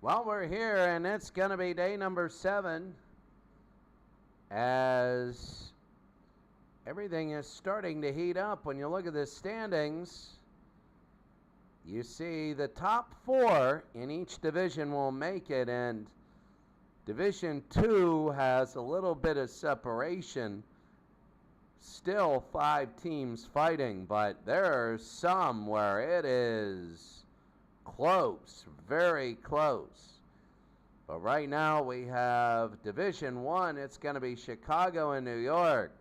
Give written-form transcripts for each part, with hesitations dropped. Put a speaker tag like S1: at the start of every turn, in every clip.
S1: Well, we're here, and it's going to be day number 7 as everything is starting to heat up. When you look at the standings, you see the top 4 in each division will make it, and Division 2 has a little bit of separation. Still 5 teams fighting, but there are some where it is close, very close. But right now we have Division 1. It's going to be Chicago and New York.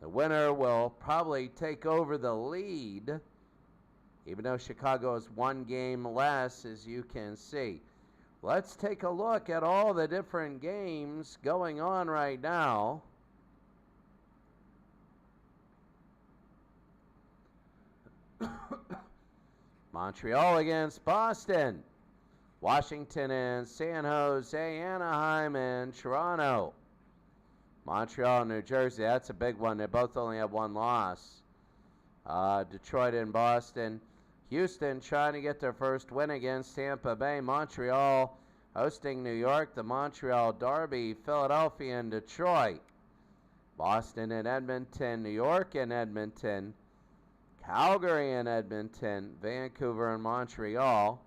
S1: The winner will probably take over the lead, even though Chicago is 1 game less, as you can see. Let's take a look at all the different games going on right now. Montreal against Boston. Washington and San Jose, Anaheim and Toronto. Montreal and New Jersey, that's a big one. They both only have 1 loss. Detroit and Boston. Houston trying to get their first win against Tampa Bay. Montreal hosting New York. The Montreal Derby. Philadelphia and Detroit. Boston and Edmonton. New York and Edmonton. Calgary and Edmonton, Vancouver and Montreal,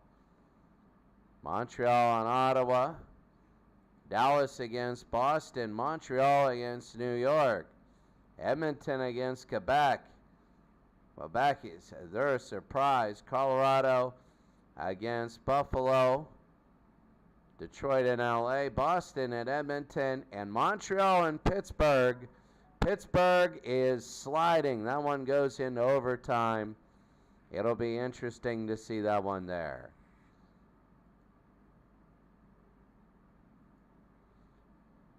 S1: Montreal and Ottawa, Dallas against Boston, Montreal against New York, Edmonton against Quebec. Quebec is they're a surprise. Colorado against Buffalo, Detroit and LA, Boston and Edmonton, and Montreal and Pittsburgh. Pittsburgh is sliding. That one goes into overtime. It'll be interesting to see that one there.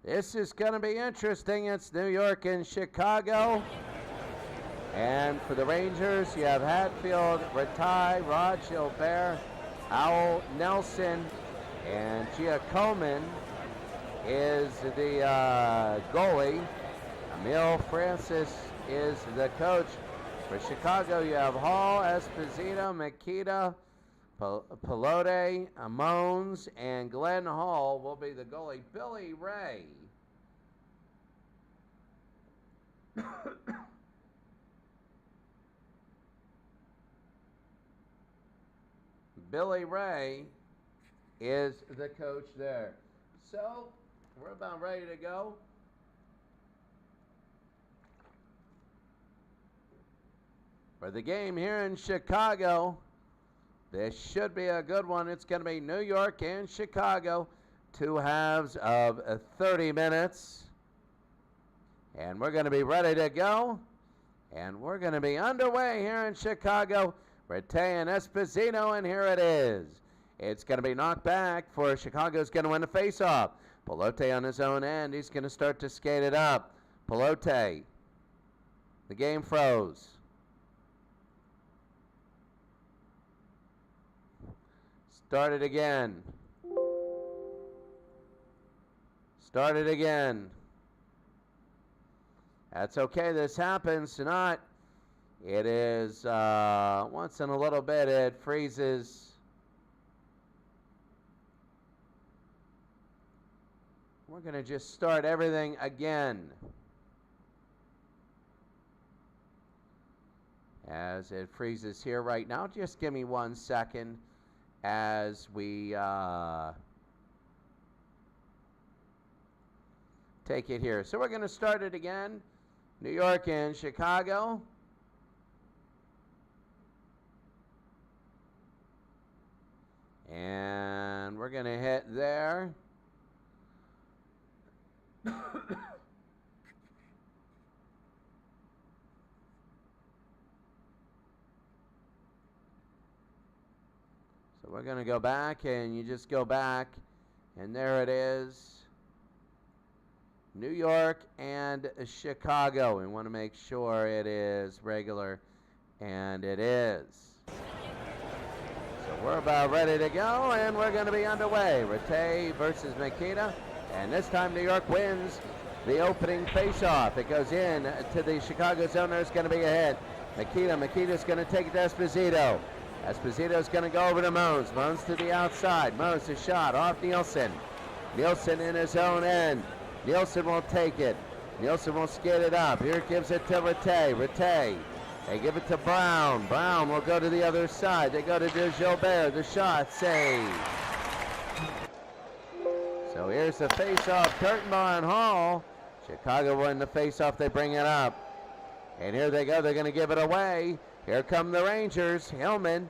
S1: This is going to be interesting. It's New York and Chicago. And for the Rangers, you have Hatfield, Ratai, Rod Gilbert, Owl Nelson, and Giacomin is the goalie. Emil Francis is the coach. For Chicago, you have Hall, Esposito, Makita, Pelote, Amones, and Glenn Hall will be the goalie. Billy Ray. Billy Ray is the coach there. So, we're about ready to go. For the game here in Chicago, this should be a good one. It's going to be New York and Chicago, 2 halves of 30 minutes. And we're going to be ready to go. And we're going to be underway here in Chicago. Rattay and Esposito, and here it is. It's going to be knocked back for Chicago's going to win the faceoff. Pelote on his own end. He's going to start to skate it up. Pelote. The game froze. Start it again. Start it again. That's okay. This happens tonight. It is once in a little bit it freezes. We're going to just start everything again. As it freezes here right now. Just give me 1 second. As we take it here. So we're going to start it again. New York and Chicago. And we're going to hit there. So we're going to go back, and you just go back, and there it is. New York and Chicago. We want to make sure it is regular, and it is. So we're about ready to go, and we're going to be underway. Rattay versus Makita, and this time New York wins the opening faceoff. It goes in to the Chicago zone. There's going to be a hit. Makita's going to take it to Esposito. Esposito's going to go over to Mons. Mons to the outside. Mons a shot off Nielsen. Nielsen in his own end. Nielsen will take it. Nielsen will skate it up. Here gives it to Rattay. Rattay. They give it to Brown. Brown will go to the other side. They go to Gilbert. The shot saved. So here's the face-off. Kurtenbauer and Hall. Chicago win the face-off. They bring it up. And here they go. They're going to give it away. Here come the Rangers. Hillman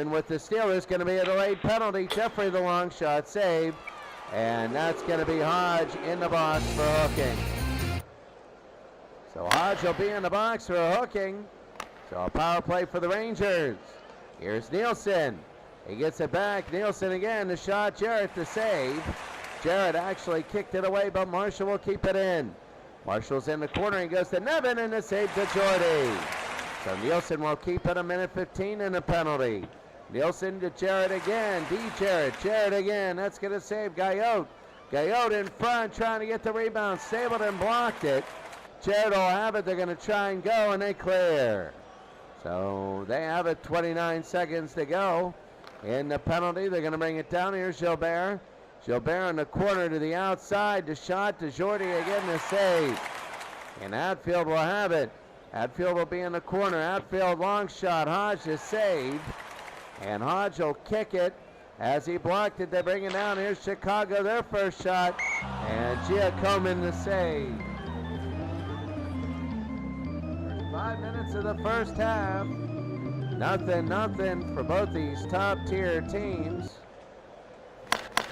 S1: with the steal. There's going to be a delayed penalty. Jeffrey the long shot saved. And that's going to be Hodge in the box for hooking. So Hodge will be in the box for hooking. So a power play for the Rangers. Here's Nielsen. He gets it back. Nielsen again. The shot. Jarrett the save. Jarrett actually kicked it away, but Marshall will keep it in. Marshall's in the corner. He goes to Nevin and the save to Jordy. So Nielsen will keep it 1:15 in the penalty. Nielsen to Jarrett again. Jarrett. Jarrett again. That's going to save Gayotte. Gayotte in front trying to get the rebound. Stapleton blocked it. Jarrett will have it. They're going to try and go, and they clear. So they have it. 29 seconds to go in the penalty. They're going to bring it down. Here's Gilbert. Gilbert in the corner to the outside. The shot to Jordy again. The save. And Atfield will have it. Atfield will be in the corner. Atfield long shot. Hodge is saved. And Hodge will kick it. As he blocked it, they bring it down. Here's Chicago, their first shot. And Giacomin the save. First 5 minutes of the first half. Nothing for both these top-tier teams.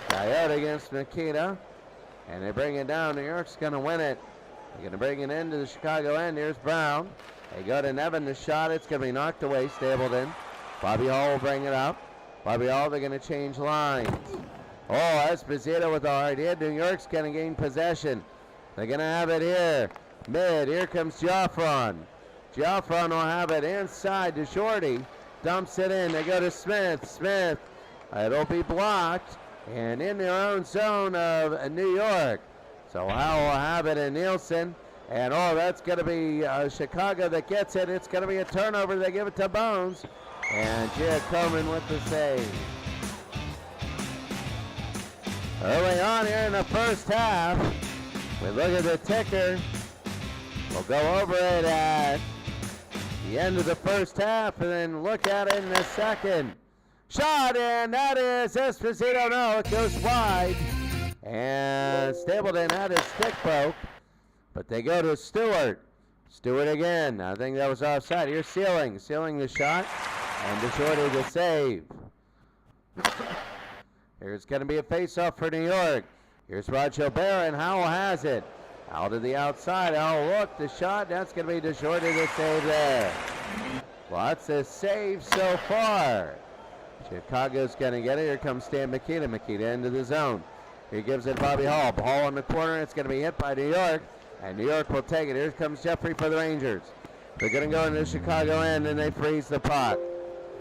S1: Coyote against Nikita. And they bring it down. New York's going to win it. They're going to bring it into the Chicago end. Here's Brown. They go to Nevin. The shot. It's going to be knocked away. Stapleton. Bobby Hall will bring it up. Bobby Hall, they're going to change lines. Oh, Esposito with the hard hit. New York's going to gain possession. They're going to have it here. Mid. Here comes Joffron. Joffron will have it inside to Shorty. Dumps it in. They go to Smith. Smith. It'll be blocked. And in their own zone of New York. So Howell will have it in Nielsen. And oh, that's going to be Chicago that gets it. It's going to be a turnover. They give it to Bones. And Giacomin with the save. Early on here in the first half, we look at the ticker. We'll go over it at the end of the first half and then look at it in the second. Shot, and that is Esposito. No, it goes wide. And Stapleton had his stick broke, but they go to Stewart. Stewart again. I think that was offside. Here's Sealing. Sealing the shot. And DeShorty the save. Here's going to be a face-off for New York. Here's Rod Gilbert, and Howell has it. Howell to the outside. Howell look, the shot. That's going to be DeShorty the save there. Lots of saves so far. Chicago's going to get it. Here comes Stan Makita. Makita into the zone. He gives it Bobby Hall. Hall in the corner. It's going to be hit by New York. And New York will take it. Here comes Jeffrey for the Rangers. They're going to go into Chicago end, and they freeze the puck.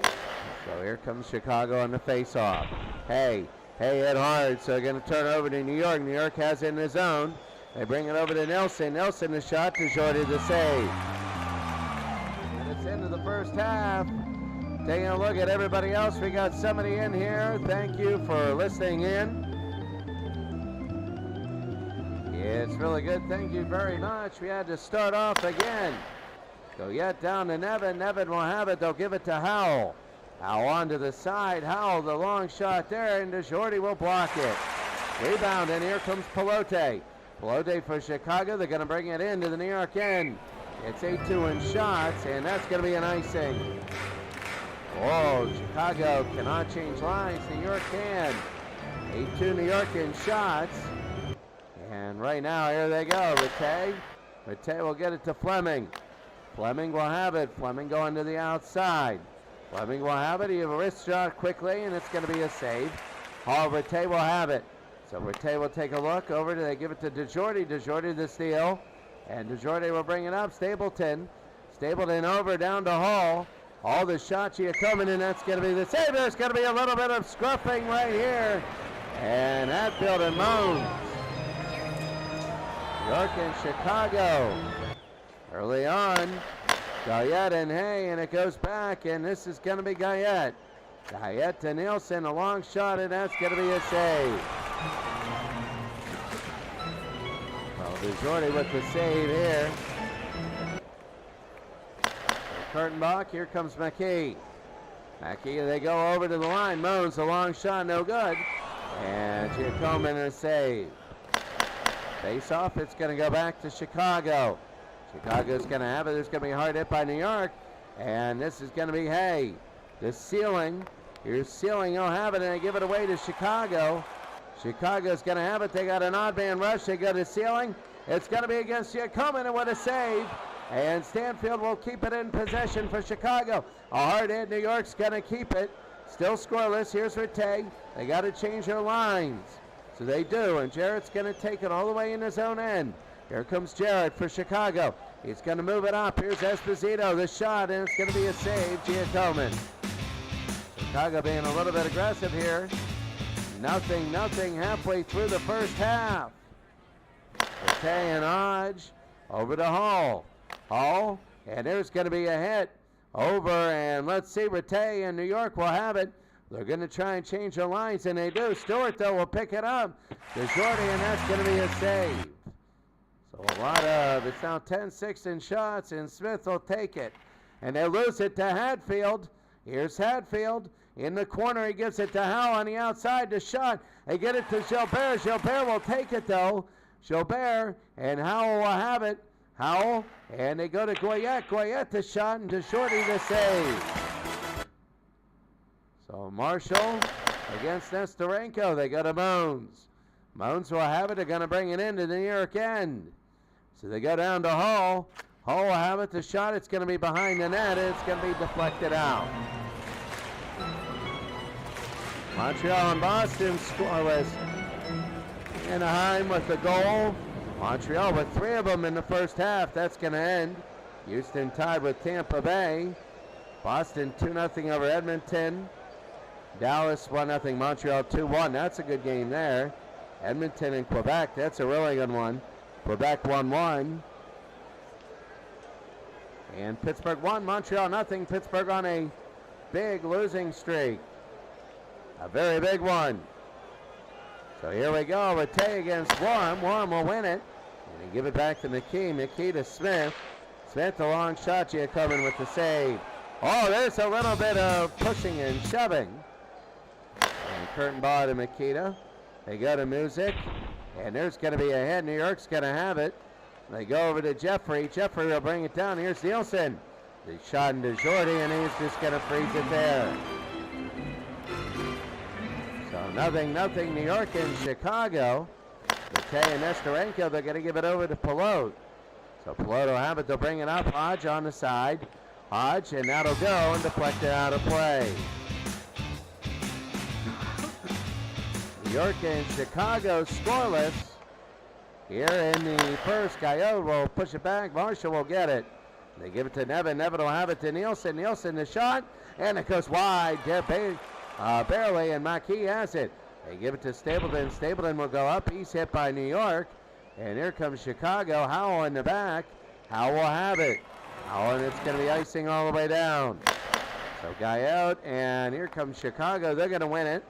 S1: So here comes Chicago on the face-off. Hey hit hard, so they're going to turn over to New York. New York has it in the zone. They bring it over to Nelson. Nelson the shot to Jordy the save. And it's into the first half. Taking a look at everybody else. We got somebody in here. Thank you for listening in. It's really good. Thank you very much. We had to start off again. Go yet down to Nevin. Nevin will have it. They'll give it to Howell. Howell onto the side. Howell, the long shot there, and DeShorty will block it. Rebound, and here comes Pelote. Pelote for Chicago. They're going to bring it into the New York end. It's 8-2 in shots, and that's going to be an icing. Oh, Chicago cannot change lines. New York can. 8-2 New York in shots. And right now, here they go. Rattay will get it to Fleming. Fleming will have it. Fleming going to the outside. Fleming will have it. He have a wrist shot quickly, and it's going to be a save. Hall Rattay will have it. So Rattay will take a look over. They give it to DeJordy. DeJordy the steal. And DeJordy will bring it up. Stapleton. Stapleton over down to Hall. Hall the shot. Giacomin, and that's going to be the save. There's going to be a little bit of scruffing right here. And Hatfield and Moans. York and Chicago. Early on. Guyette and Hay, and it goes back, and this is going to be Guyette. Guyette to Nielsen, a long shot, and that's going to be a save. Well, DeJordy with the save here. Kurtenbach, here comes McKee. McKee, they go over to the line. Moans, a long shot, no good. And Giacomin in a save. Face off, it's going to go back to Chicago. Chicago's going to have it. There's going to be a hard hit by New York. And this is going to be Hay. The ceiling. Here's Ceiling. He'll have it, and they give it away to Chicago. Chicago's going to have it. They got an odd man rush. They go to Ceiling. It's going to be against Giacomin, and what a save. And Stanfield will keep it in possession for Chicago. A hard hit. New York's going to keep it. Still scoreless. Here's Rattay. They got to change their lines. So they do, and Jarrett's going to take it all the way in his own end. Here comes Jarrett for Chicago. He's going to move it up. Here's Esposito, the shot, and it's going to be a save. Giacomin. Chicago being a little bit aggressive here. Nothing halfway through the first half. Rattay and Hodge over to Hall. Hall, and there's going to be a hit over, and let's see, Rattay and New York will have it. They're going to try and change their lines, and they do. Stewart, though, will pick it up. DeJordy, and that's going to be a save. So a lot of, it's now 10-6 in shots, and Smith will take it. And they lose it to Hadfield. Here's Hadfield. In the corner, he gives it to Howe on the outside to shot. They get it to Gilbert. Gilbert will take it, though. Gilbert, and Howell will have it. Howell, and they go to Goyette. Goyette the shot, and DeShorty the save. So Marshall against Nestorenko. They go to Moans. Moans will have it. They're going to bring it into the New York end. So they go down to Hall. Hall will have it. The shot, it's going to be behind the net. It's going to be deflected out. Montreal and Boston scoreless. Anaheim with the goal. Montreal with 3 of them in the first half. That's going to end. Houston tied with Tampa Bay. Boston 2-0 over Edmonton. Dallas 1-0. Montreal 2-1. That's a good game there. Edmonton and Quebec. That's a really good one. Quebec 1-1. And Pittsburgh 1. Montreal 0. Pittsburgh on a big losing streak. A very big one. So here we go. Rattay against Warren. Warren will win it. And they give it back to McKee. McKee to Smith. Smith, a long shot. Giacomin with the save. Oh, there's a little bit of pushing and shoving. And Kurtenbach to Makita. They go to Music. And there's going to be a hit. New York's going to have it. They go over to Jeffrey. Jeffrey will bring it down. Here's Nielsen. The shot into Jordy, and he's just going to freeze it there. So 0-0 New York and Chicago. Rattay and Nestorenko, they're going to give it over to Pilote. So Pilote will have it. They'll bring it up. Hodge on the side. Hodge, and that'll go and deflect it out of play. New York and Chicago scoreless. Here in the first, Guyot will push it back. Marshall will get it. They give it to Nevin. Nevin will have it to Nielsen. Nielsen the shot, and it goes wide. Barely, and McKee has it. They give it to Stapleton. Stapleton will go up. He's hit by New York. And here comes Chicago. Howell in the back. Howell will have it. Howell, and it's going to be icing all the way down. So guy out, and here comes Chicago. They're going to win it.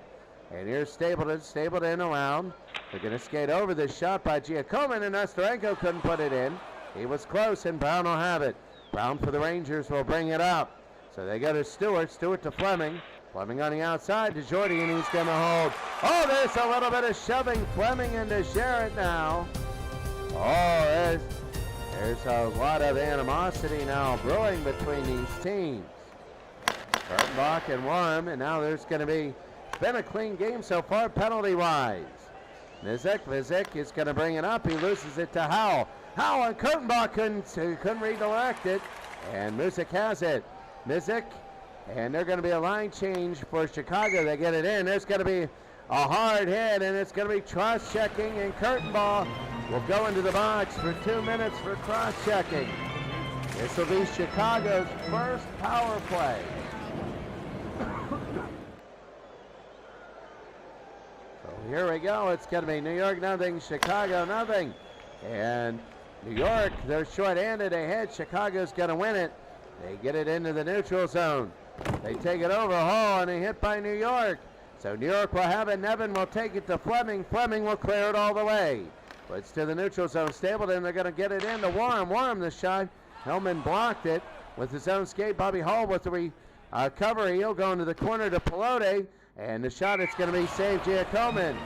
S1: And here's Stapleton. Stapleton around. They're going to skate over this shot by Giacomin, and Nestorenko couldn't put it in. He was close, and Brown will have it. Brown for the Rangers will bring it up. So they go to Stewart. Stewart to Fleming. Fleming on the outside to Jordy, and he's going to hold. Oh, there's a little bit of shoving. Fleming into Jarrett now. Oh, there's a lot of animosity now brewing between these teams. Kurtenbach and Worm, and now there's going to be, it's been a clean game so far penalty-wise. Mizik is going to bring it up. He loses it to Howell. Howell and Kurtenbach couldn't redirect it, and Mizik has it. Mizik, and they're going to be a line change for Chicago. They get it in. There's going to be a hard hit, and it's going to be cross-checking, and Kurtenbach will go into the box for 2 minutes for cross-checking. This will be Chicago's first power play. So here we go. It's going to be New York 0, Chicago 0. And New York, they're short-handed ahead. Chicago's going to win it. They get it into the neutral zone. They take it over Hall, and they hit by New York. So New York will have it. Nevin will take it to Fleming. Fleming will clear it all the way. It's to the neutral zone. Stapleton, they're going to get it into Warren. Warren the shot. Hellman blocked it with his own skate. Bobby Hall with the recovery. He'll go into the corner to Pelote. And the shot, it's going to be saved. Giacomin.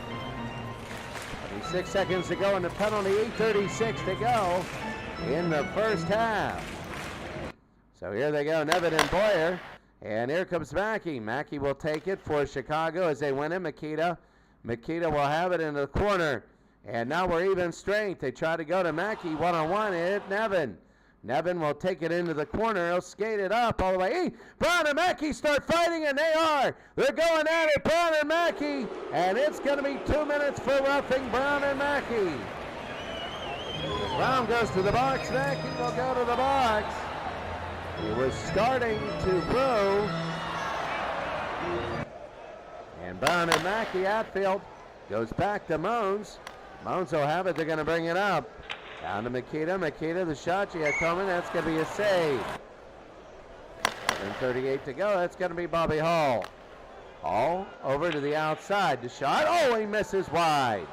S1: 26 seconds to go in the penalty. 8:36 to go in the first half. So here they go, Nevin and Boyer. And here comes Mackey. Mackey will take it for Chicago as they win it. Makita will have it in the corner. And now we're even strength. They try to go to Mackey one-on-one. Hit Nevin. Nevin will take it into the corner. He'll skate it up all the way. Brown and Mackey start fighting, and they are. They're going at it, Brown and Mackey. And it's going to be 2 minutes for roughing Brown and Mackey. Brown goes to the box. Mackey will go to the box. He was starting to brew. And Brown and Mackey outfield goes back to Moans. Moans will have it. They're going to bring it up. Down to Makita. Makita, the shot. Giacomin. That's going to be a save. 7:38 to go. That's going to be Bobby Hall. Hall over to the outside. The shot. Oh, he misses wide.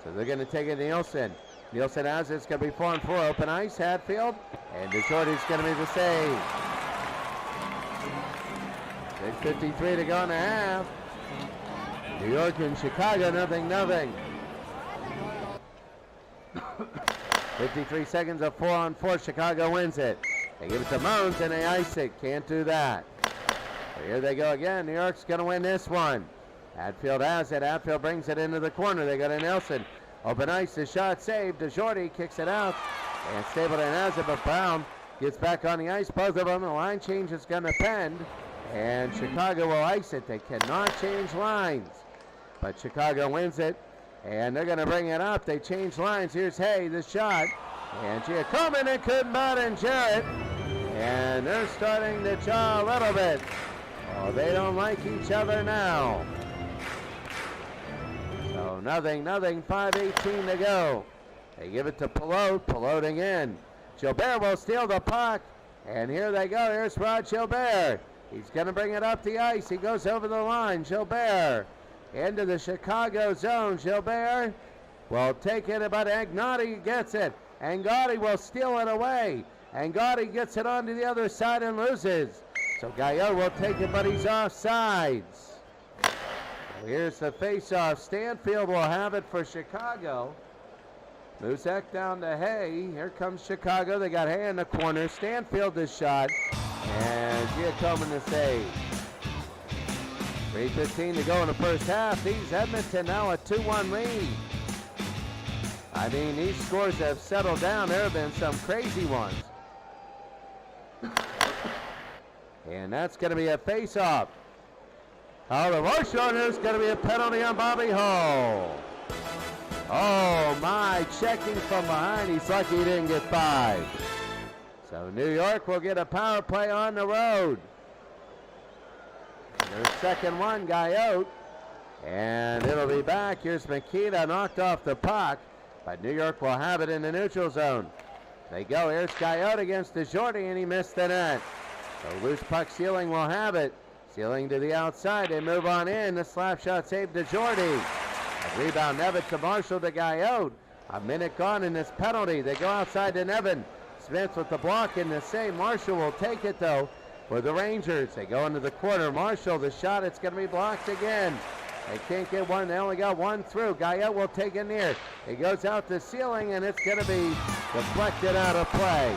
S1: So they're going to take it to Nielsen. Nielsen has it. It's going to be 4-on-4 open ice. Hatfield. And DeJordy's going to be the save. 6:53 to go in the half. New York and Chicago, 0-0. 53 seconds of 4-on-4. Chicago wins it. They give it to Moans and they ice it. Can't do that. So here they go again. New York's going to win this one. Hatfield has it. Hatfield brings it into the corner. They go to Nelson. Open ice, the shot saved. DeJordy kicks it out. And Stapleton has it, but Brown gets back on the ice. Both of them, the line change is going to pend. And Chicago will ice it. They cannot change lines. But Chicago wins it. And they're going to bring it up. They change lines. Here's Hay, the shot. And Giacomin and Kudbat and Jarrett. And they're starting to jaw a little bit. Oh, they don't like each other now. So 0-0, 5:18 to go. They give it to Pelote. Pelote again. Gilbert will steal the puck. And here they go. Here's Rod Gilbert. He's going to bring it up the ice. He goes over the line. Gilbert into the Chicago zone. Gilbert will take it, but Agnotti gets it. And Gotti will steal it away. And Gotti gets it onto the other side and loses. So Gaillot will take it, but he's offsides. Here's the face-off. Stanfield will have it for Chicago. Muzek down to Hay. Here comes Chicago. They got Hay in the corner. Stanfield the shot. And Giacomin the save. 3:15 to go in the first half. These Edmonton now a 2-1 lead. I mean, these scores have settled down. There have been some crazy ones. And that's going to be a face-off. Oh, the rush on is going to be a penalty on Bobby Hall. Oh, my, checking from behind. He's lucky he didn't get 5. So New York will get a power play on the road. Their second one, Gaillot. And it'll be back. Here's Makita, knocked off the puck. But New York will have it in the neutral zone. They go. Here's Gaillot against DeJordy, and he missed the net. So loose puck Sealing will have it. Sealing to the outside. They move on in. The slap shot saved DeJordy. A rebound, Nevin to Marshall to Gaillot. A minute gone in this penalty. They go outside to Nevin. Smith with the block in the save. Marshall will take it, though, for the Rangers. They go into the corner. Marshall, the shot. It's going to be blocked again. They can't get one. They only got one through. Gaillot will take it near. He goes out to Sealing, and it's going to be deflected out of play.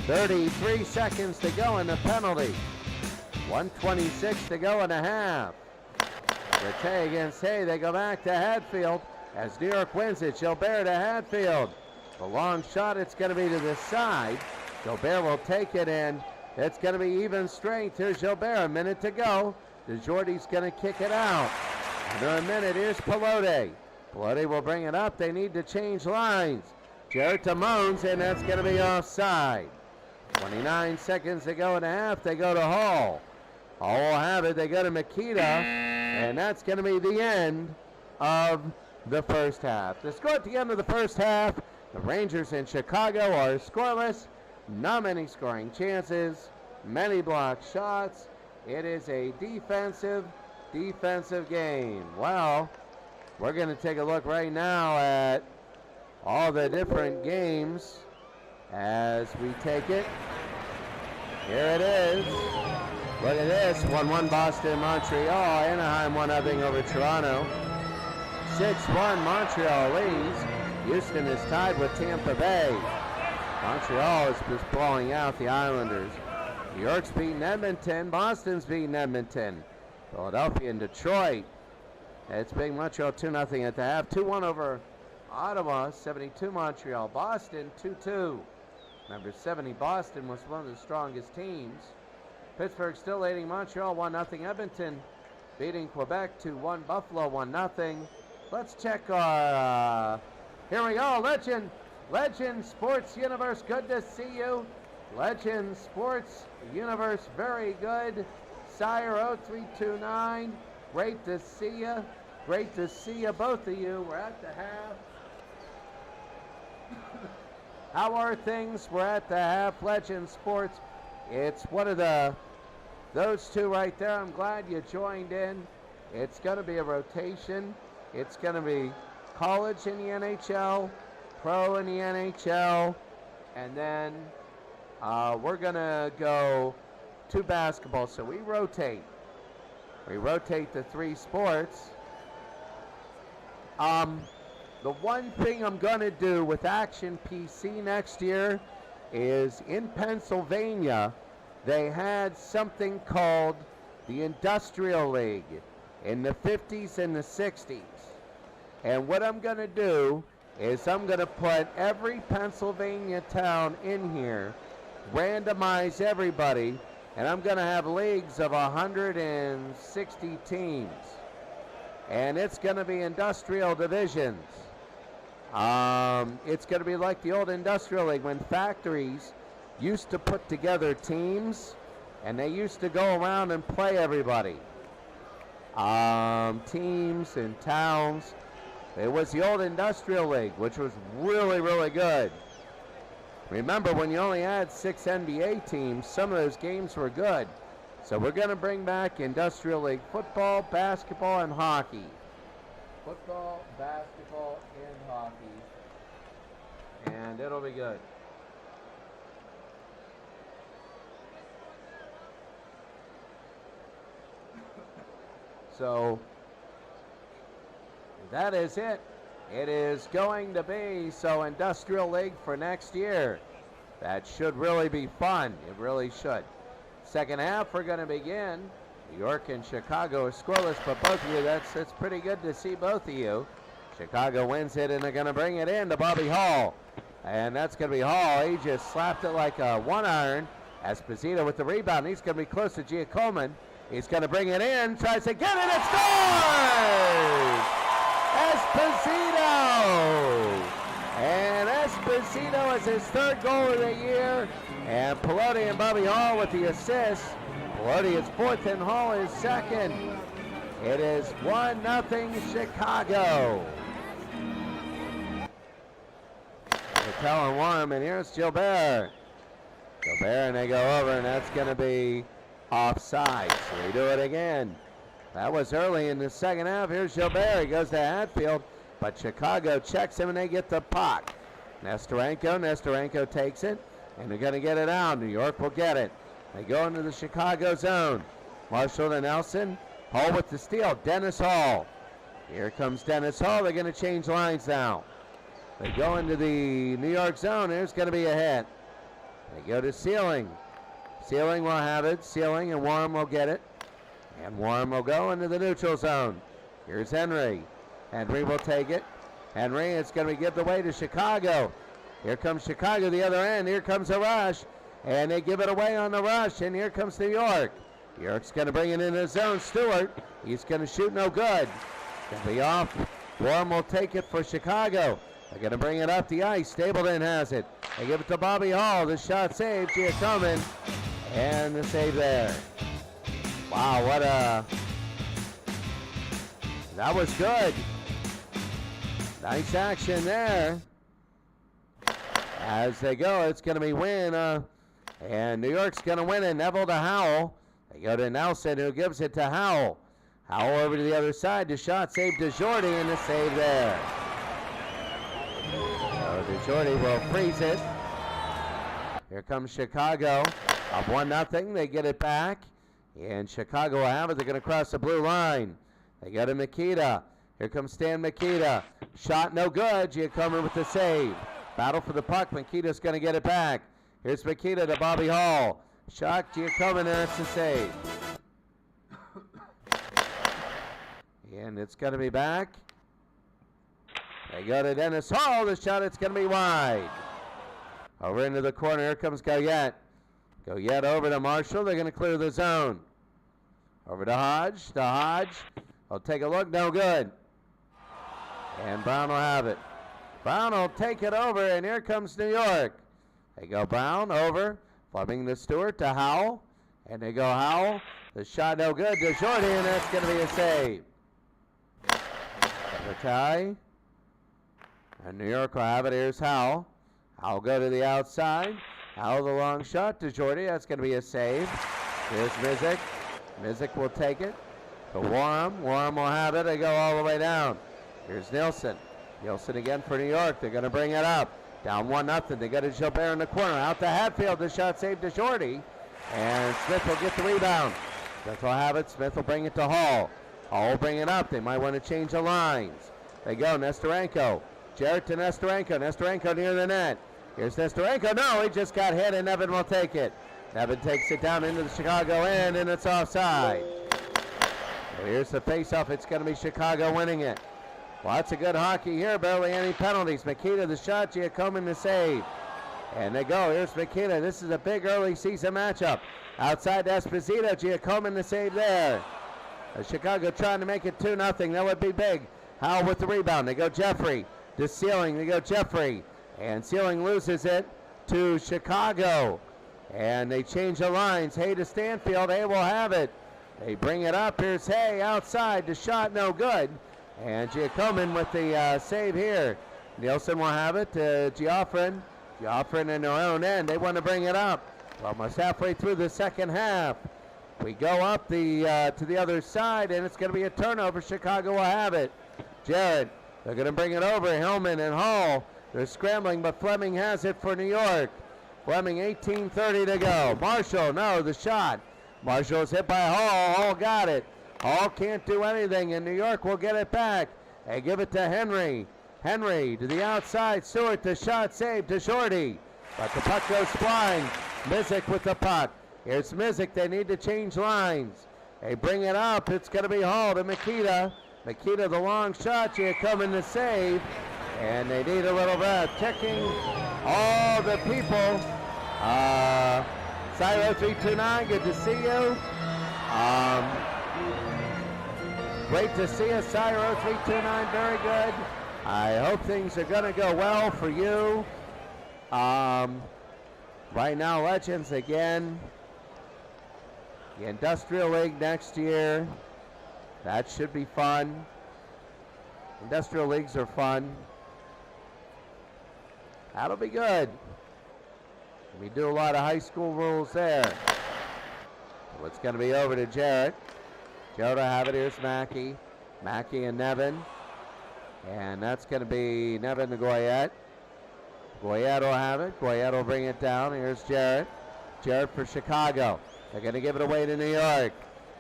S1: 33 seconds to go in the penalty. 1:26 to go in the half. Rattay against Hay. They go back to Hatfield as New York wins it. Gilbert to Hatfield. The long shot, it's going to be to the side. Gilbert will take it in. It's going to be even strength. Here's Gilbert. A minute to go. DeJordy's going to kick it out. Under a minute, here's Pelote. Pelote will bring it up. They need to change lines. Jarrett to Moans, and that's going to be offside. 29 seconds to go in the half. They go to Hall. Hall will have it. They go to Makita, and that's going to be the end of the first half. The score at the end of the first half, the Rangers in Chicago are scoreless. not many scoring chances, many blocked shots. It is a defensive game. Well, we're going to take a look right now at all the different games as we take it. Here it is. Look at this. 1-1 Boston, Montreal. Anaheim 1-0 over Toronto. 6-1 Montreal leads. Houston is tied with Tampa Bay. Montreal is just blowing out the Islanders. New York's beating Edmonton. Boston's beating Edmonton. Philadelphia and Detroit. It's being Montreal 2-0 at the half. 2-1 over Ottawa. 72 Montreal. Boston 2-2. Number 70 Boston was one of the strongest teams. Pittsburgh still leading Montreal 1-0. Edmonton beating Quebec 2-1. Buffalo 1-0. Let's check our, here we go, Legend Sports Universe, good to see you. Legend Sports Universe, very good. Sire 0329, great to see you. Great to see you, both of you. We're at the half. How are things? We're at the half. Legend Sports. It's one of those two right there. I'm glad you joined in. It's going to be a rotation. It's going to be college in the NHL, pro in the NHL, and then we're going to go to basketball. So we rotate. We rotate the three sports. The one thing I'm going to do with Action PC next year is in Pennsylvania, they had something called the Industrial League in the 50s and the 60s. And what I'm going to do is I'm going to put every Pennsylvania town in here, randomize everybody, and I'm going to have leagues of 160 teams. And it's going to be industrial divisions. It's going to be like the old Industrial League when factories used to put together teams and they used to go around and play everybody. Teams and towns. It was the old Industrial League, which was really, really good. Remember, when you only had 6 NBA teams, some of those games were good. So we're going to bring back Industrial League football, basketball, and hockey. Football, basketball, and hockey. And it'll be good. So that is it. It is going to be so Industrial League for next year. That should really be fun. It really should. Second half, we're going to begin. New York and Chicago are scoreless, but both of you, that's pretty good to see both of you. Chicago wins it, and they're going to bring it in to Bobby Hall. And that's going to be Hall. He just slapped it like a one-iron. Esposito with the rebound. He's going to be close to Giacomin. He's going to bring it in, tries to get it, and scores! Esposito! And Esposito is his third goal of the year. And Pelote and Bobby Hall with the assist. Pelote is fourth and Hall is second. It is 1-0 Chicago. Patel and Warm, and here's Gilbert. Gilbert, and they go over, and that's going to be offside. So we do it again. That was early in the second half. Here's Gilbert. He goes to Hatfield, but Chicago checks him, and they get the puck. Nestorenko takes it, and they're going to get it out. New York will get it. They go into the Chicago zone. Marshall to Nelson. Hall with the steal. Dennis Hall. Here comes Dennis Hall. They're going to change lines now. They go into the New York zone. There's going to be a hit. They go to Sealing. Sealing will have it. Sealing and Warren will get it. And Warren will go into the neutral zone. Here's Henry. Henry will take it. Henry is going to give the way to Chicago. Here comes Chicago the other end. Here comes a rush. And they give it away on the rush. And here comes New York. New York's going to bring it into the zone. Stewart. He's going to shoot no good. Going to be off. Warren will take it for Chicago. They're going to bring it up the ice. Stapleton has it. They give it to Bobby Hall. The shot saved. Giacomin. And the save there. Wow, what a... That was good. Nice action there. As they go, it's going to be Wynn, and New York's going to win it. Neville to Howell. They go to Nelson, who gives it to Howell. Howell over to the other side. The shot saved to Jordy, and the save there. So DeJordy will freeze it. Here comes Chicago. Up 1-0. They get it back. And Chicago will have it. They're going to cross the blue line. They go to Makita. Here comes Stan Makita. Shot no good. Giacomo with the save. Battle for the puck. Makita's going to get it back. Here's Makita to Bobby Hall. Shot Giacomo, and there's the save. And it's going to be back. They go to Dennis Hall. The shot, it's going to be wide. Over into the corner. Here comes Goyette. Goyette over to Marshall. They're going to clear the zone. Over to Hodge. To Hodge. I'll take a look. No good. And Brown will have it. Brown will take it over, and here comes New York. They go Brown over. Fleming to Stewart to Howell. And they go Howell. The shot no good to Shorty, and that's going to be a save. The tie. And New York will have it. Here's Howell. Howell go to the outside. Howell the long shot to Jordy. That's going to be a save. Here's Mizik. Mizik will take it to Warham. Warham will have it. They go all the way down. Here's Nielsen. Nielsen again for New York. They're going to bring it up. Down 1-0. They got to Gilbert in the corner. Out to Hatfield. The shot saved to Jordy. And Smith will get the rebound. Smith will have it. Smith will bring it to Hall. Hall will bring it up. They might want to change the lines. They go. Nestorenko. Jarrett to Nestorenko. Nestorenko near the net. Here's Nestorenko. No, he just got hit, and Nevin will take it. Nevin takes it down into the Chicago end, and it's offside. So here's the face-off. It's going to be Chicago winning it. Lots of good hockey here. Barely any penalties. Makita the shot. Giacomo the save. And they go. Here's Makita. This is a big early season matchup. Outside Esposito. Giacomo the save there. Chicago trying to make it 2-0. That would be big. Howell with the rebound. They go Jeffrey to Sealing. They go Jeffrey. And Sealing loses it to Chicago. And they change the lines. Hay to Stanfield. Hay will have it. They bring it up. Here's Hay outside. The shot no good. And Giacomo with the save here. Nielsen will have it to Geoffrin. Geoffrin in their own end. They want to bring it up. Almost halfway through the second half. We go up to the other side, and it's going to be a turnover. Chicago will have it. Jarrett, they're going to bring it over. Hillman and Hall. They're scrambling, but Fleming has it for New York. Fleming, 18:30 to go. Marshall, no, the shot. Marshall's hit by Hall. Hall got it. Hall can't do anything, and New York will get it back. They give it to Henry. Henry to the outside. Stewart, the shot saved to Shorty. But the puck goes flying. Mizik with the puck. Here's Mizik. They need to change lines. They bring it up. It's going to be Hall to Makita. Makita the long shot. Giacomo the save. And they need a little bit of checking all the people. Cyro 329, good to see you. Great to see you, Cyro 329, very good. I hope things are going to go well for you. Right now, Legends again. The Industrial League next year. That should be fun. Industrial Leagues are fun. That'll be good. We do a lot of high school rules there. So it's going to be over to Jarrett. Joe to have it. Here's Mackey. Mackey and Nevin. And that's going to be Nevin to Goyette. Goyette will have it. Goyette will bring it down. Here's Jarrett. Jarrett for Chicago. They're going to give it away to New York.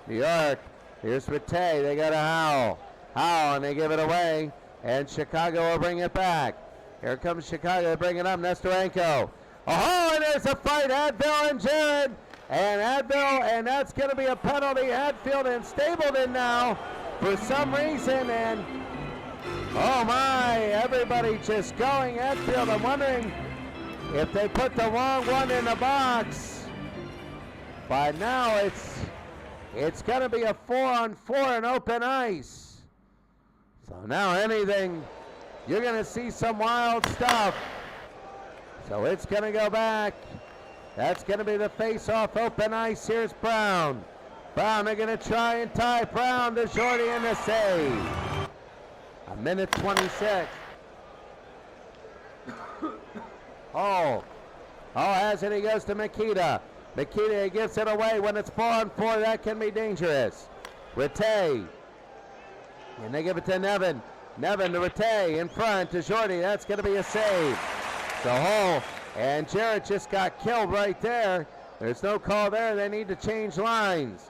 S1: New York. Here's Rattay. They go to Howell. Howell, and they give it away. And Chicago will bring it back. Here comes Chicago. They bring it up. Nestorenko. Oh, and there's a fight. Hadfield and Jarrett. And Hadfield, and that's going to be a penalty. Hadfield and Stapleton now for some reason. And oh my, everybody just going Hadfield. I'm wondering if they put the wrong one in the box. But now it's going to be a 4-on-4 in open ice. So now anything, you're going to see some wild stuff. So it's going to go back. That's going to be the face-off open ice. Here's Brown. Brown, they're going to try and tie Brown to Shorty in the save. A minute 26. Hall has it. He goes to Makita. Makita gives it away. When it's 4-on-4, that can be dangerous. Rattay. And they give it to Nevin. Nevin to Rattay in front to Jordy. That's going to be a save. So Hall and Jarrett just got killed right there. There's no call there. They need to change lines.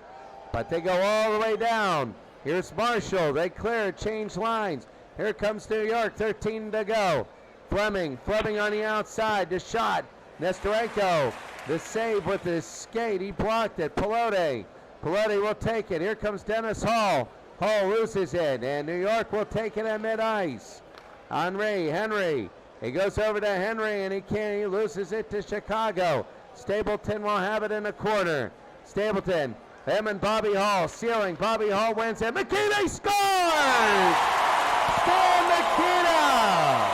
S1: But they go all the way down. Here's Marshall. They clear, change lines. Here comes New York. 13 to go. Fleming on the outside. The shot. Nestorenko. The save with his skate. He blocked it. Pelote will take it. Here comes Dennis Hall. Hall loses it, and New York will take it at mid-ice. Henry. He goes over to Henry, and he loses it to Chicago. Stapleton will have it in the corner. Stapleton, him and Bobby Hall, ceiling. Bobby Hall wins it. Makita scores! Stan Makita!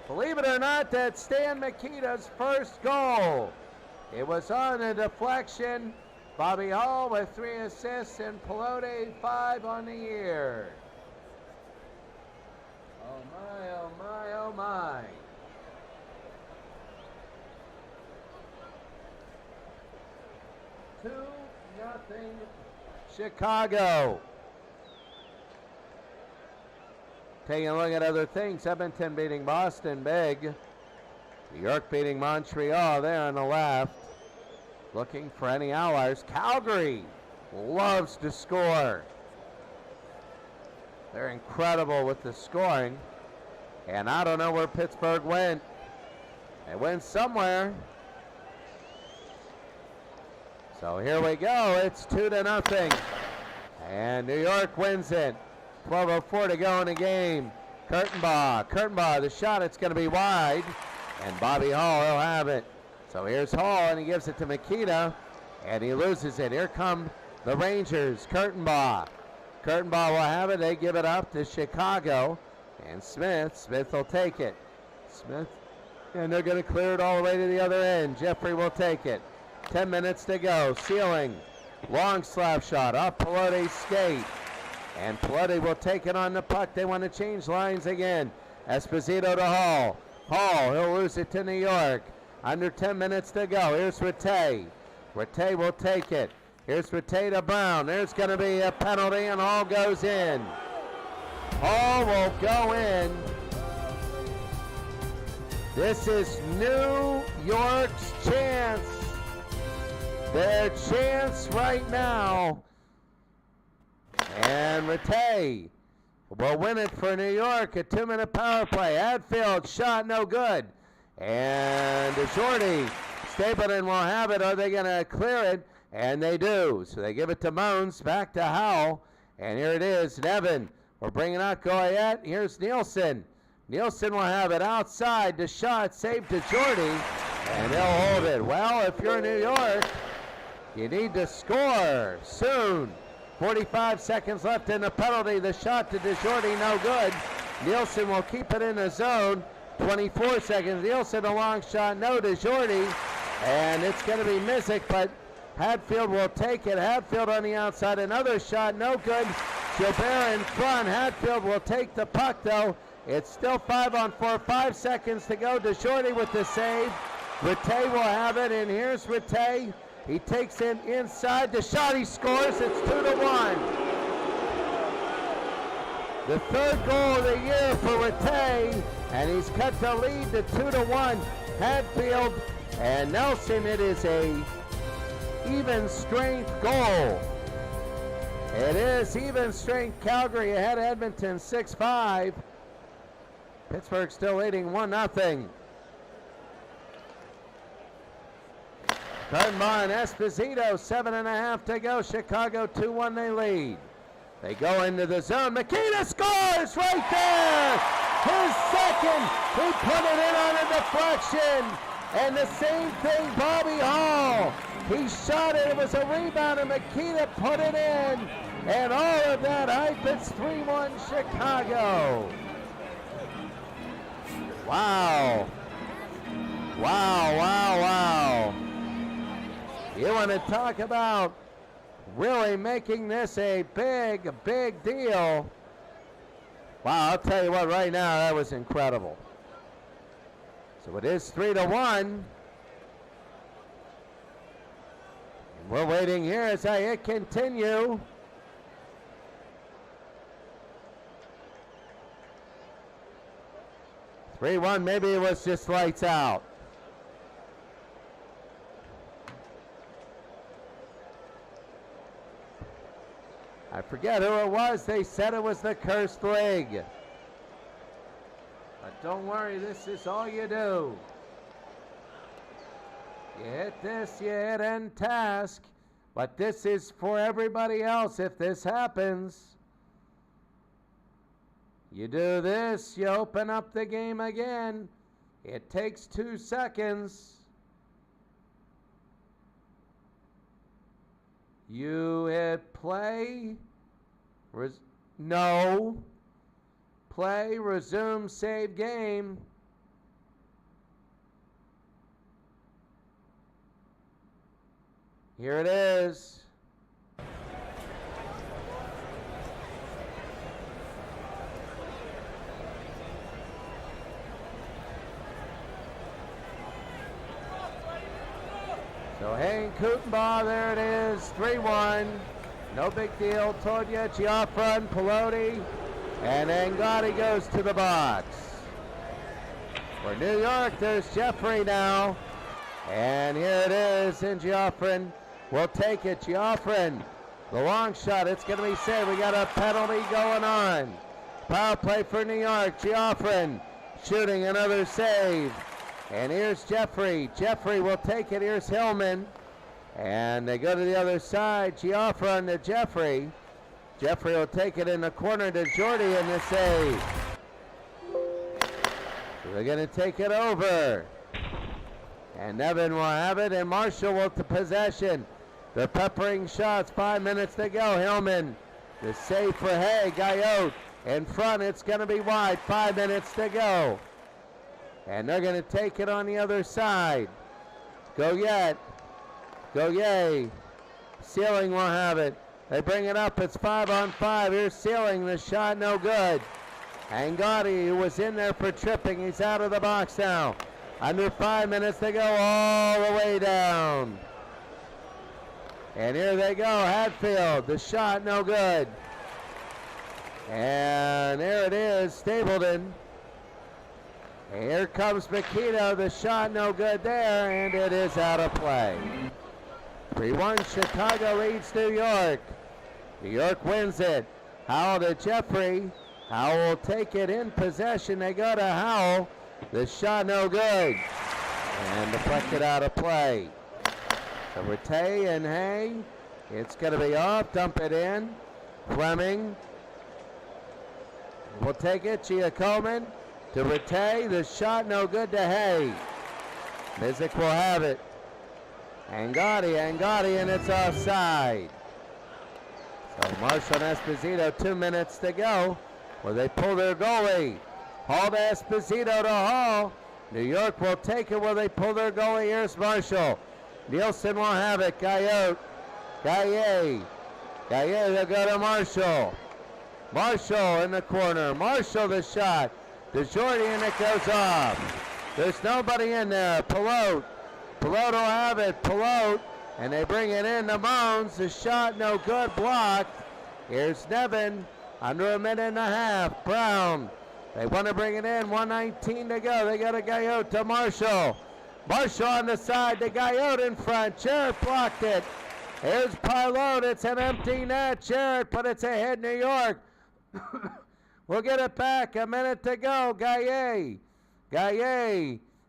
S1: Believe it or not, that's Stan Makita's first goal. It was on a deflection. Bobby Hall with 3 assists and Pelote 5 on the year. Oh my, oh my, oh my. Two nothing Chicago. Taking a look at other things. Edmonton beating Boston big. New York beating Montreal there on the left. Looking for any outliers. Calgary loves to score. They're incredible with the scoring. And I don't know where Pittsburgh went. They went somewhere. So here we go. It's 2-0. And New York wins it. 12:04 to go in the game. Kurtenbaugh, the shot, it's going to be wide. And Bobby Hall will have it. So here's Hall, and he gives it to Makita, and he loses it. Here come the Rangers. Kurtenbaugh will have it. They give it up to Chicago. And Smith will take it. And they're going to clear it all the way to the other end. Jeffrey will take it. 10 minutes to go. Ceiling. Long slap shot off Pelote's skate. And Pelote will take it on the puck. They want to change lines again. Esposito to Hall. He'll lose it to New York. Under 10 minutes to go. Here's Rattay. Rattay will take it. Here's Rattay to Brown. There's going to be a penalty, and Hall goes in. Hall will go in. This is New York's chance. Their chance right now. And Rattay will win it for New York. A 2-minute power play. Hadfield shot no good. And Jordy, Stapleton will have it. Are they going to clear it? And they do. So they give it to Moans. Back to Howell. And here it is. Nevin. We're bringing out Goyette. Here's Nielsen. Nielsen will have it outside. The shot saved to Jordy. And they'll hold it. Well, if you're New York, you need to score soon. 45 seconds left in the penalty. The shot to DeJordy, no good. Nielsen will keep it in the zone. 24 seconds. Nielsen, a long shot, no DeJordy. And it's going to be Mizik, but Hadfield will take it. Hadfield on the outside, another shot, no good. Gilbert in front. Hadfield will take the puck, though. It's still 5-on-4, 5 seconds to go. DeJordy with the save. Rattay will have it, and here's Rattay. He takes it inside. The shot, he scores. It's 2-1. The third goal of the year for Rattay, and he's cut the lead to 2-1. Hadfield and Nelson, it is a even strength goal. It is even strength. Calgary ahead of Edmonton 6-5. Pittsburgh still leading 1-0. Kurtenbaugh and Esposito, 7.5 to go. Chicago 2-1, they lead. They go into the zone. Makita scores right there. His second. He put it in on a deflection. And the same thing, Bobby Hall. He shot it. It was a rebound, and Makita put it in. And all of that hype, it's 3-1 Chicago. Wow. Wow, wow, wow. You want to talk about really making this a big deal. Wow, I'll tell you what, right now, that was incredible. So it is 3-1. And we're waiting here as I hit continue. (3-1), maybe it was just lights out. I forget who it was. They said it was the cursed leg. But don't worry, this is all you do. You hit this, you hit end task. But this is for everybody else if this happens. You do this, you open up the game again. It takes 2 seconds. You hit play. No. Play, resume, save game. Here it is. So Hayne Kutenbaugh, there it is, 3-1. No big deal. Told you, Giaffra and Pelote. And then Gotti goes to the box. For New York, there's Jeffrey now. And here it is, and Giaffra will take it. Giaffra, the long shot, it's going to be saved. We got a penalty going on. Power play for New York. Giaffra shooting another save. And here's Jeffrey. Jeffrey will take it. Here's Hillman. And they go to the other side. Giaffra to Jeffrey. Jeffrey will take it in the corner to Jordy in the save. So they're going to take it over. And Nevin will have it, and Marshall will to possession. They're peppering shots. 5 minutes to go. Hillman, the save for Hay. Gaillot in front. It's going to be wide. 5 minutes to go. And they're going to take it on the other side. Goyette. Goyer. Sealing will have it. They bring it up. It's 5-on-5. Here's Sealing. The shot no good. And Gotti, who was in there for tripping, he's out of the box now. Under 5 minutes to go, all the way down. And here they go. Hatfield. The shot no good. And there it is. Stapleton. And here comes Makito. The shot no good there, and it is out of play. 3-1, Chicago leads New York. New York wins it. Howell to Jeffrey. Howell will take it in possession. They go to Howell. The shot no good. And deflected out of play. So Rattay and Hay. It's going to be off. Dump it in. Fleming will take it. Giacomin to Rattay. The shot no good to Hay. Mizik will have it. Gotti, and it's offside. So Marshall and Esposito, 2 minutes to go. Well, they pull their goalie. Hall to Esposito to Hall. New York will take it. Will they pull their goalie? Here's Marshall. Nielsen will have it. Gaillot. Gaillet. They'll go to Marshall. Marshall in the corner. Marshall the shot. DeJordy, and it goes off. There's nobody in there. Pelote will have it. Pelote. And they bring it in to Moans. The shot no good. Blocked. Here's Nevin. Under a minute and a half. Brown. They want to bring it in. 1:19 to go. They got a Gaillot to Marshall. Marshall on the side. The Gaillot in front. Jarrett blocked it. Here's Pilot. It's an empty net. Jarrett, but it's ahead New York. We'll get it back. A minute to go. Gaillet.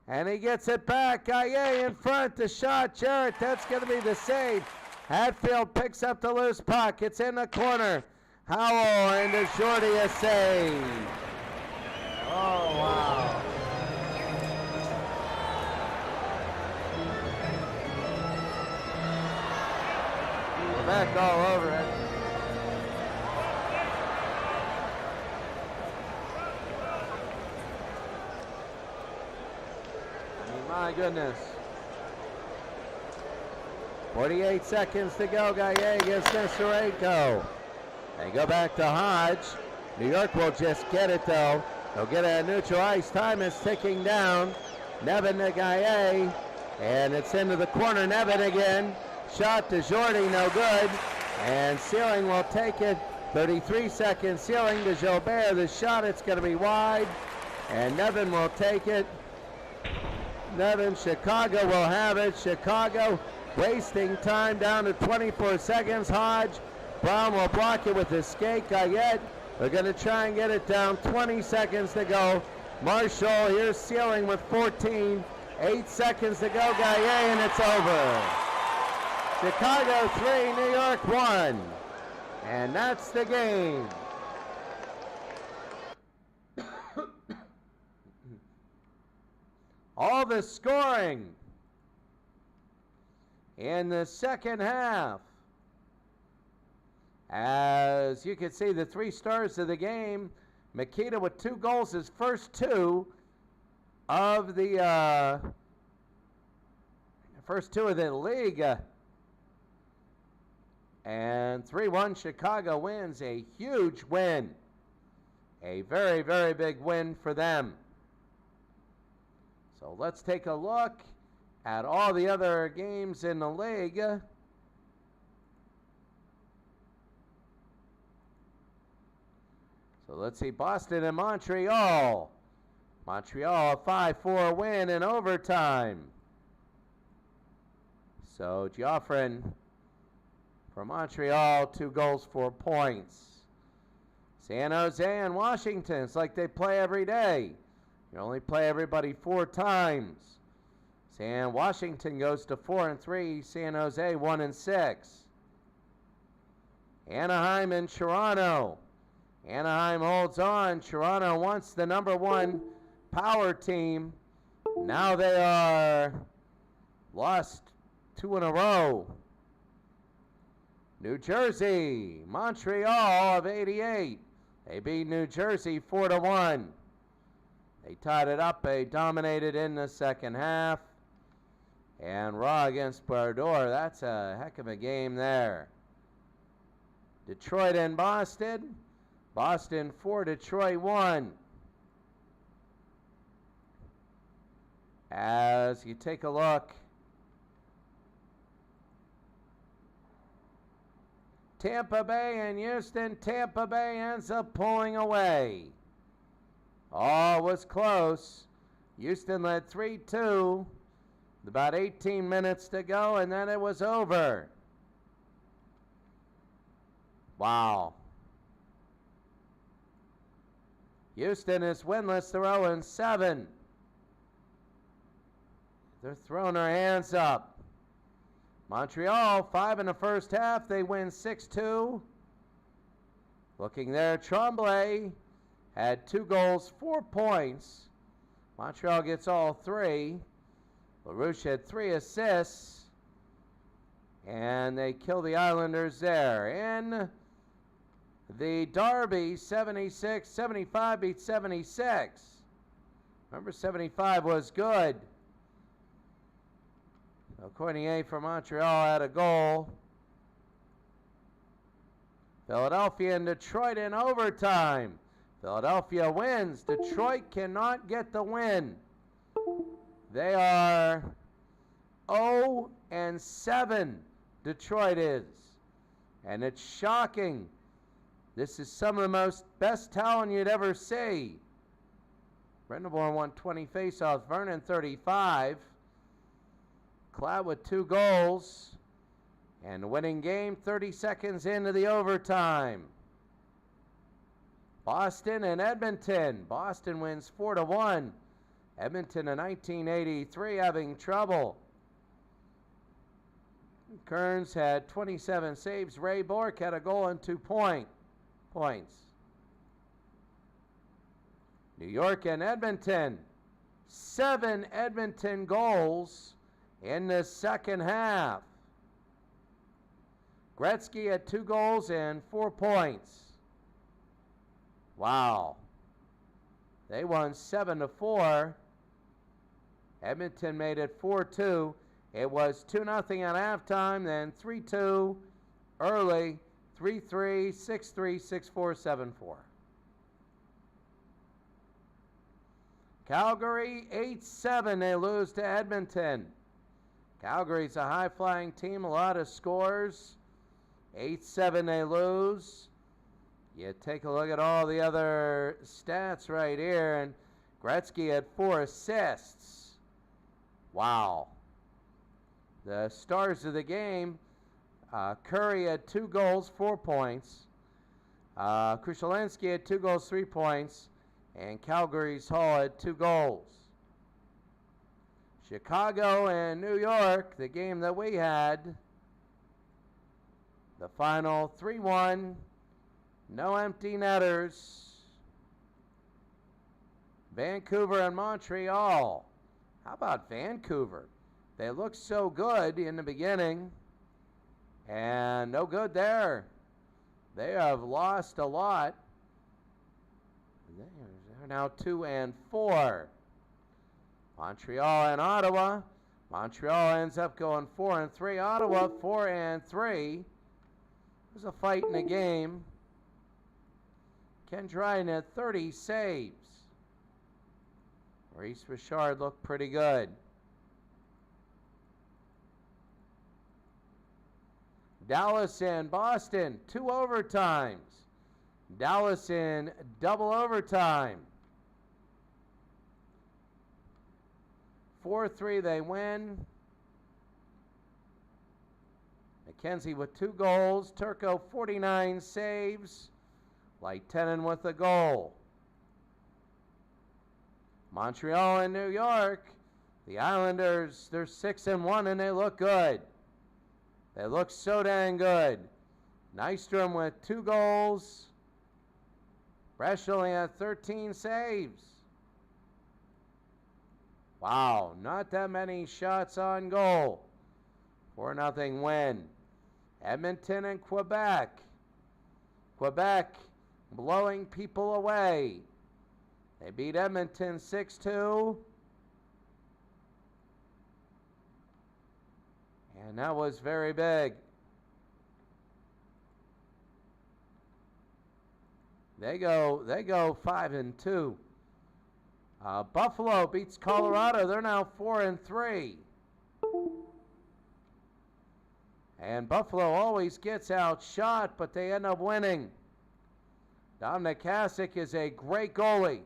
S1: And he gets it back. Gaillet in front. The shot. Jarrett. That's going to be the save. Hatfield picks up the loose puck. It's in the corner. Howell and DeJordy a save. Oh, wow. We're back all over it. I mean, my goodness. 48 seconds to go. Gaillet against Nestorenko. They go back to Hodge. New York will just get it though. They'll get it at neutral ice. Time is ticking down. Nevin to Gaillet. And it's into the corner. Nevin again. Shot to Jordy, no good. And Sealing will take it. 33 seconds. Sealing to Gilbert. The shot, it's going to be wide. And Nevin will take it. Nevin, Chicago will have it. Chicago wasting time down to 24 seconds. Hodge. Brown will block it with his skate. Gaillet. They're going to try and get it down. 20 seconds to go. Marshall, here's Sealing with 14. 8 seconds to go. Gaillet, and it's over. Chicago 3, New York 1. And that's the game. All the scoring in the second half. As you can see, the 3 stars of the game, Makita with 2 goals, his first 2 of the league. And 3-1 Chicago wins, a huge win. A very, very big win for them. So let's take a look at all the other games in the league. So let's see, Boston and Montreal. Montreal, a 5-4 win in overtime. So Geoffrin for Montreal, 2 goals, 4 points. San Jose and Washington, it's like they play every day. You only play everybody 4 times. Washington goes to 4-3. San Jose 1-6. Anaheim and Toronto. Anaheim holds on. Toronto wants the number 1 power team. Now they are lost 2 in a row. New Jersey, Montreal of 88. They beat New Jersey 4-1. They tied it up. They dominated in the second half. And Raw against Bardor. That's a heck of a game there. Detroit and Boston. Boston 4, Detroit 1. As you take a look, Tampa Bay and Houston. Tampa Bay ends up pulling away. Oh, it was close. Houston led 3-2. About 18 minutes to go, and then it was over. Wow. Houston is winless. They're 0-7. They're throwing their hands up. Montreal, 5 in the first half. They win 6-2. Looking there, Tremblay had 2 goals, 4 points. Montreal gets all 3. LaRouche had 3 assists. And they kill the Islanders there. In the Derby, 75 beats 76. Remember, 75 was good. So Cornier for Montreal had a goal. Philadelphia and Detroit in overtime. Philadelphia wins. Detroit cannot get the win. They are 0-7, Detroit is. And it's shocking. This is some of the best talent you'd ever see. Brendenborn won 20 faceoffs. Vernon 35. Clev with 2 goals. And the winning game 30 seconds into the overtime. Boston and Edmonton. Boston wins 4-1. Edmonton in 1983 having trouble. Kearns had 27 saves. Ray Bork had a goal and 2 points. New York and Edmonton. 7 Edmonton goals in the second half. Gretzky had 2 goals and 4 points. Wow. They won 7-4. Edmonton made it 4-2. It was 2-0 at halftime, then 3-2 early, 3-3, 6-3, 6-4, 7-4. Calgary 8-7, they lose to Edmonton. Calgary's a high-flying team, a lot of scores. 8-7, they lose. You take a look at all the other stats right here, and Gretzky had 4 assists. Wow. The stars of the game, Curry had 2 goals, 4 points. Krushelensky had 2 goals, 3 points. And Calgary's Hall had 2 goals. Chicago and New York, the game that we had, the final 3-1, no empty netters. Vancouver and Montreal. How about Vancouver? They looked so good in the beginning, and no good there. They have lost a lot. They're now 2-4. Montreal and Ottawa. Montreal ends up going 4-3. Ottawa 4-3. There's a fight in the game. Ken Dryden had 30 saves. Maurice Richard looked pretty good. Dallas and Boston, 2 overtimes. Dallas in double overtime. 4-3 they win. McKenzie with 2 goals. Turco 49 saves. Lehtinen with a goal. Montreal and New York. The Islanders, they're 6-1 and they look good. They look so dang good. Nystrom with 2 goals. Bresch only had 13 saves. Wow, not that many shots on goal. 4-0 win. Edmonton and Quebec. Quebec blowing people away. They beat Edmonton 6-2. And that was very big. They go 5-2. Buffalo beats Colorado. They're now 4-3. And Buffalo always gets outshot, but they end up winning. Dominic Hasek is a great goalie.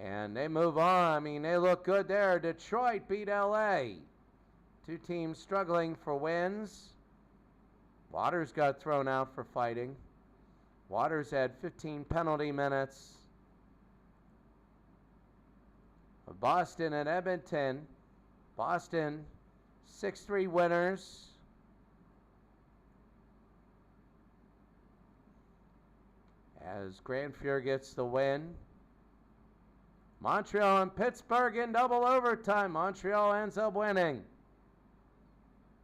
S1: And they move on. I mean, they look good there. Detroit beat LA. 2 teams struggling for wins. Waters got thrown out for fighting. Waters had 15 penalty minutes. Boston and Edmonton. Boston 6-3 winners. As Grandfuhr gets the win. Montreal and Pittsburgh in double overtime. Montreal ends up winning.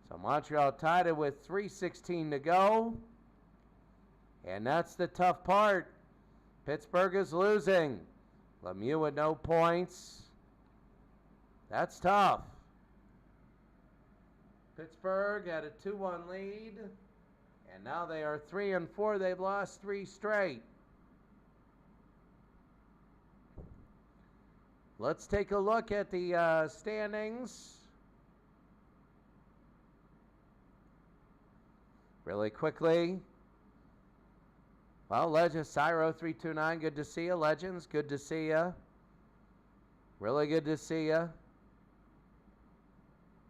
S1: So Montreal tied it with 3:16 to go. And that's the tough part. Pittsburgh is losing. Lemieux with no points. That's tough. Pittsburgh had a 2-1 lead. And now they are 3-4. They've lost 3 straight. Let's take a look at the standings. Really quickly. Well, Legends, Cyro 329, good to see you. Legends, good to see you. Really good to see you.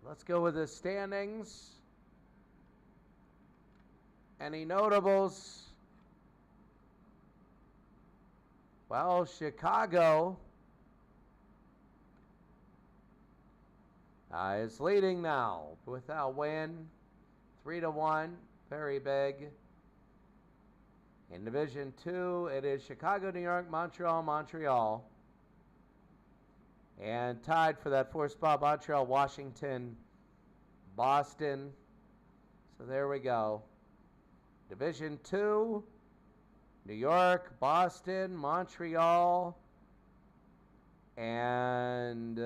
S1: Let's go with the standings. Any notables? Well, Chicago is leading now without win, 3-1, very big. In Division 2, it is Chicago, New York, Montreal, Montreal. And tied for that 4th spot, Montreal, Washington, Boston. So there we go. Division 2, New York, Boston, Montreal, And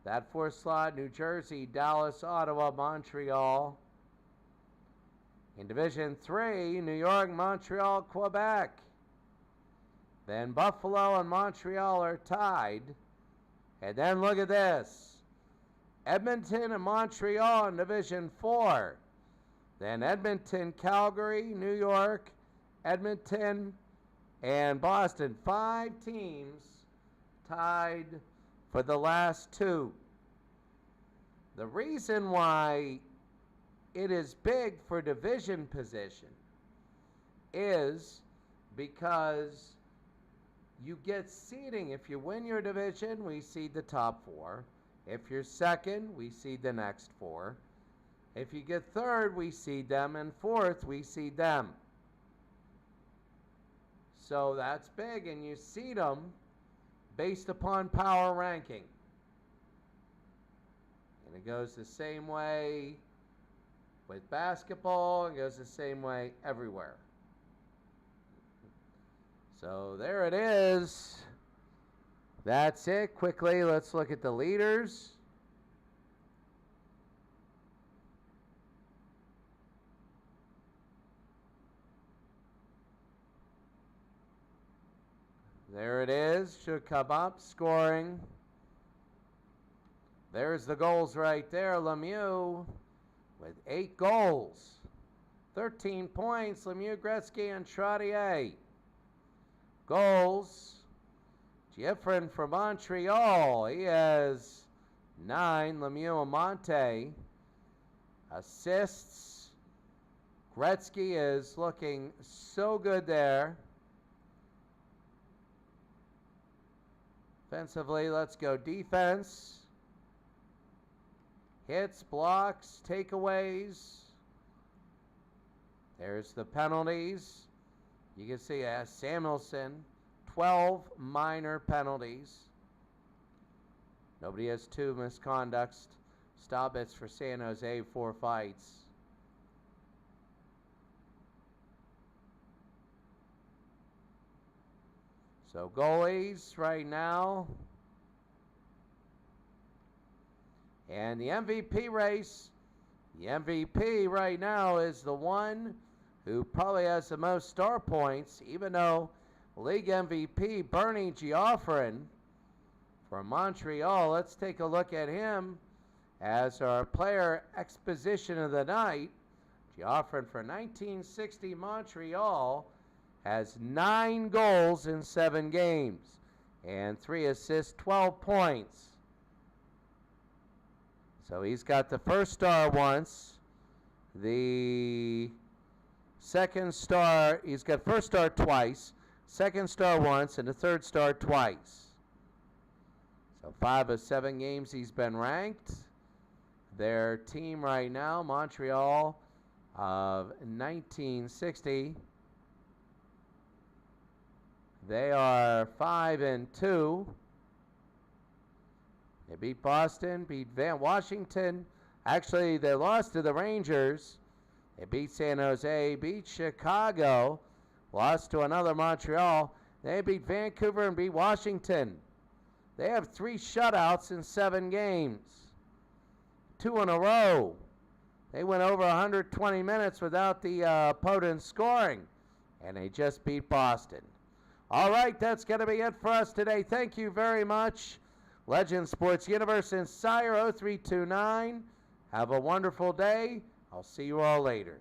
S1: that fourth slot, New Jersey, Dallas, Ottawa, Montreal. In Division 3, New York, Montreal, Quebec. Then Buffalo and Montreal are tied. And then look at this. Edmonton and Montreal in Division 4. Then Edmonton, Calgary, New York, Edmonton, and Boston. 5 teams tied for the last 2. The reason why it is big for division position is because you get seeding. If you win your division, we seed the top 4. If you're second, we seed the next 4. If you get third, we seed them, and fourth, we seed them. So that's big, and you seed them based upon power ranking. And it goes the same way with basketball. It goes the same way everywhere. So there it is. That's it. Quickly, let's look at the leaders. There it is. Should come up. Scoring. There's the goals right there. Lemieux with 8 goals. 13 points. Lemieux, Gretzky, and Trottier. Goals. Giffrin for Montreal. He has 9. Lemieux and Monte. Assists. Gretzky is looking so good there. Offensively, let's go defense. Hits, blocks, takeaways. There's the penalties. You can see Samuelson, 12 minor penalties. Nobody has 2 misconducts. Staubitz for San Jose, 4 fights. So goalies right now. And the MVP race. The MVP right now is the one who probably has the most star points, even though league MVP Bernie Geoffrin from Montreal. Let's take a look at him as our player exposition of the night. Geoffrin for 1960 Montreal has 9 goals in 7 games and 3 assists, 12 points. So he's got the first star once, the second star, he's got first star twice, second star once, and the third star twice. So 5 of 7 games he's been ranked. Their team right now, Montreal of 1960, they are 5-2. They beat Boston, beat Washington. Actually, they lost to the Rangers. They beat San Jose, beat Chicago, lost to another Montreal. They beat Vancouver and beat Washington. They have 3 shutouts in 7 games. 2 in a row. They went over 120 minutes without the opponent scoring, and they just beat Boston. All right, that's going to be it for us today. Thank you very much. Legend Sports Universe and Sire 0329. Have a wonderful day. I'll see you all later.